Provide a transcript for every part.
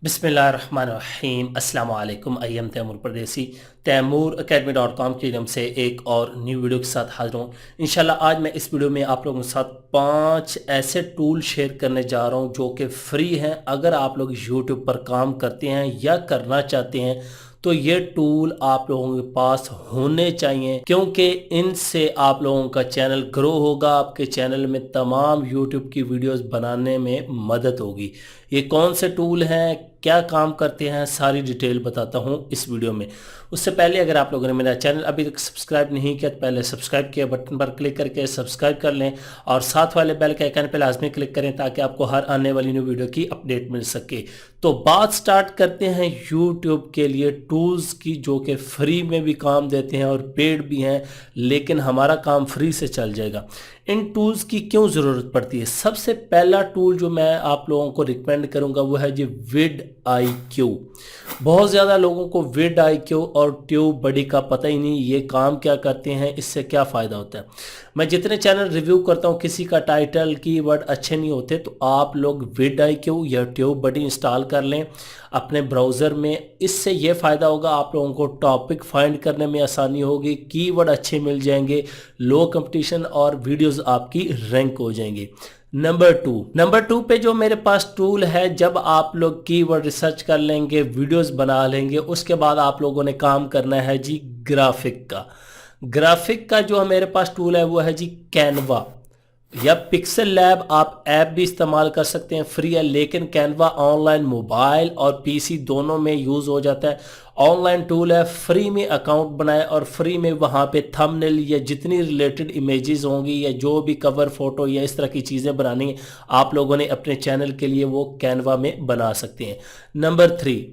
बिस्मिल्लाहिर्रहमानिर्रहीम अस्सलाम वालेकुम। आई एम तैमूर परदेसी तैमूर academy.com की तरफ से एक और न्यू वीडियो के साथ हाजिर हूँ। इंशाल्लाह आज मैं इस वीडियो में आप लोगों के साथ 5 ऐसे टूल शेयर करने जा रहा हूँ जो कि फ्री हैं। अगर आप लोग यूट्यूब पर काम करते हैं या करना चाहते हैं तो ये टूल आप लोगों के पास होने चाहिए, क्योंकि इनसे आप लोगों का चैनल ग्रो होगा, आपके चैनल में तमाम यूट्यूब की वीडियोस बनाने में मदद होगी। ये कौन से टूल हैं, क्या काम करते हैं, सारी डिटेल बताता हूं इस वीडियो में। उससे पहले अगर आप लोगों ने मेरा चैनल अभी तक सब्सक्राइब नहीं किया तो पहले सब्सक्राइब किया बटन पर क्लिक करके सब्सक्राइब कर लें और साथ वाले बेल के आइकन पर लाजमी क्लिक करें ताकि आपको हर आने वाली न्यू वीडियो की अपडेट मिल सके। तो बात स्टार्ट करते हैं यूट्यूब के लिए टूल्स की जो कि फ्री में भी काम देते हैं और पेड भी हैं, लेकिन हमारा काम फ्री से चल जाएगा। इन टूल्स की क्यों ज़रूरत पड़ती है? सबसे पहला टूल जो मैं आप लोगों को रिकमेंड करूंगा वो है जी vidIQ। बहुत ज़्यादा लोगों को vidIQ और ट्यूब बडी का पता ही नहीं ये काम क्या करते हैं, इससे क्या फ़ायदा होता है। मैं जितने चैनल रिव्यू करता हूँ किसी का टाइटल कीवर्ड अच्छे नहीं होते तो आप लोग vidIQ या ट्यूब बडी इंस्टॉल कर लें अपने ब्राउज़र में। इससे ये फ़ायदा होगा, आप लोगों को टॉपिक फाइंड करने में आसानी होगी, कीवर्ड अच्छे मिल जाएंगे, लो कंपटीशन और वीडियोस आपकी रैंक हो जाएंगी। नंबर टू पे जो मेरे पास टूल है, जब आप लोग कीवर्ड रिसर्च कर लेंगे, वीडियोस बना लेंगे, उसके बाद आप लोगों ने काम करना है जी ग्राफिक का जो मेरे पास टूल है वो है जी कैनवा या पिक्सल लैब। आप ऐप भी इस्तेमाल कर सकते हैं, फ्री है, लेकिन कैनवा ऑनलाइन मोबाइल और पीसी दोनों में यूज़ हो जाता है। ऑनलाइन टूल है, फ्री में अकाउंट बनाए और फ्री में वहाँ पे थंबनेल या जितनी रिलेटेड इमेजेस होंगी या जो भी कवर फोटो या इस तरह की चीज़ें बनानी है आप लोगों ने अपने चैनल के लिए वो कैनवा में बना सकते हैं। नंबर 3,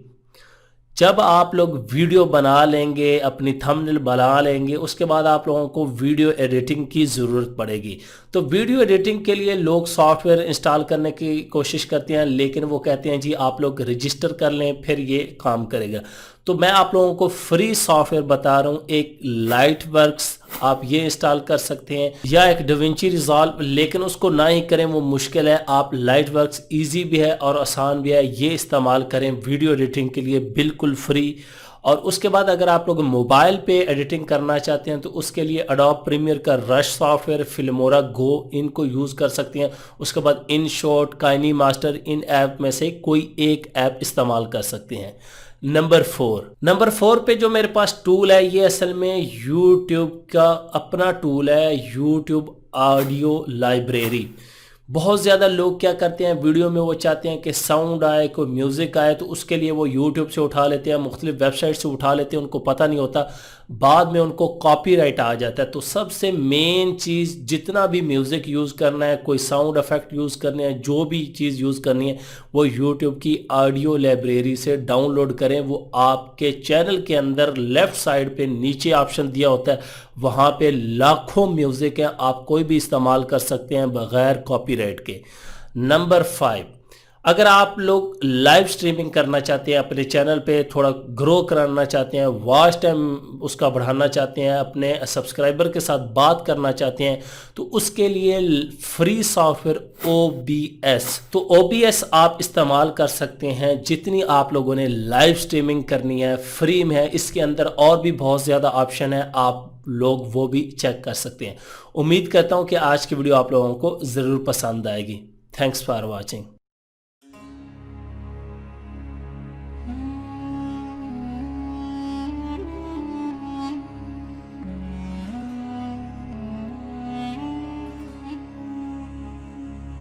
जब आप लोग वीडियो बना लेंगे, अपनी थंबनेल बना लेंगे, उसके बाद आप लोगों को वीडियो एडिटिंग की ज़रूरत पड़ेगी। तो वीडियो एडिटिंग के लिए लोग सॉफ्टवेयर इंस्टॉल करने की कोशिश करते हैं, लेकिन वो कहते हैं जी आप लोग रजिस्टर कर लें फिर ये काम करेगा। तो मैं आप लोगों को फ्री सॉफ्टवेयर बता रहा हूँ, एक लाइटवर्क्स आप ये इंस्टॉल कर सकते हैं या एक DaVinci Resolve, लेकिन उसको ना ही करें, वो मुश्किल है। आप लाइटवर्क्स इजी भी है और आसान भी है, ये इस्तेमाल करें वीडियो एडिटिंग के लिए, बिल्कुल फ्री। और उसके बाद अगर आप लोग मोबाइल पे एडिटिंग करना चाहते हैं तो उसके लिए एडोब प्रीमियर का रश सॉफ्टवेयर, फिल्मोरा गो, इनको यूज़ कर सकते हैं। उसके बाद InShot, काइनीमास्टर, इन ऐप में से कोई एक ऐप इस्तेमाल कर सकते हैं। नंबर 4 पे जो मेरे पास टूल है ये असल में यूट्यूब का अपना टूल है, यूट्यूब ऑडियो लाइब्रेरी। बहुत ज़्यादा लोग क्या करते हैं, वीडियो में वो चाहते हैं कि साउंड आए, कोई म्यूज़िक आए, तो उसके लिए वो यूट्यूब से उठा लेते हैं, मुख्तलिफ वेबसाइट से उठा लेते हैं, उनको पता नहीं होता, बाद में उनको कॉपीराइट आ जाता है। तो सबसे मेन चीज़, जितना भी म्यूज़िक यूज़ करना है, कोई साउंड इफेक्ट यूज़ करने हैं, जो भी चीज़ यूज़ करनी है वो यूट्यूब की ऑडियो लाइब्रेरी से डाउनलोड करें। वो आपके चैनल के अंदर लेफ़्ट साइड पे नीचे ऑप्शन दिया होता है, वहाँ पे लाखों म्यूज़िक हैं, आप कोई भी इस्तेमाल कर सकते हैं बग़ैर कॉपीराइट के। नंबर 5, अगर आप लोग लाइव स्ट्रीमिंग करना चाहते हैं, अपने चैनल पे थोड़ा ग्रो कराना चाहते हैं, वॉच टाइम उसका बढ़ाना चाहते हैं, अपने सब्सक्राइबर के साथ बात करना चाहते हैं, तो उसके लिए फ्री सॉफ्टवेयर OBS। तो OBS आप इस्तेमाल कर सकते हैं जितनी आप लोगों ने लाइव स्ट्रीमिंग करनी है, फ्री में है। इसके अंदर और भी बहुत ज़्यादा ऑप्शन है, आप लोग वो भी चेक कर सकते हैं। उम्मीद करता हूँ कि आज की वीडियो आप लोगों को ज़रूर पसंद आएगी। Thanks for watching.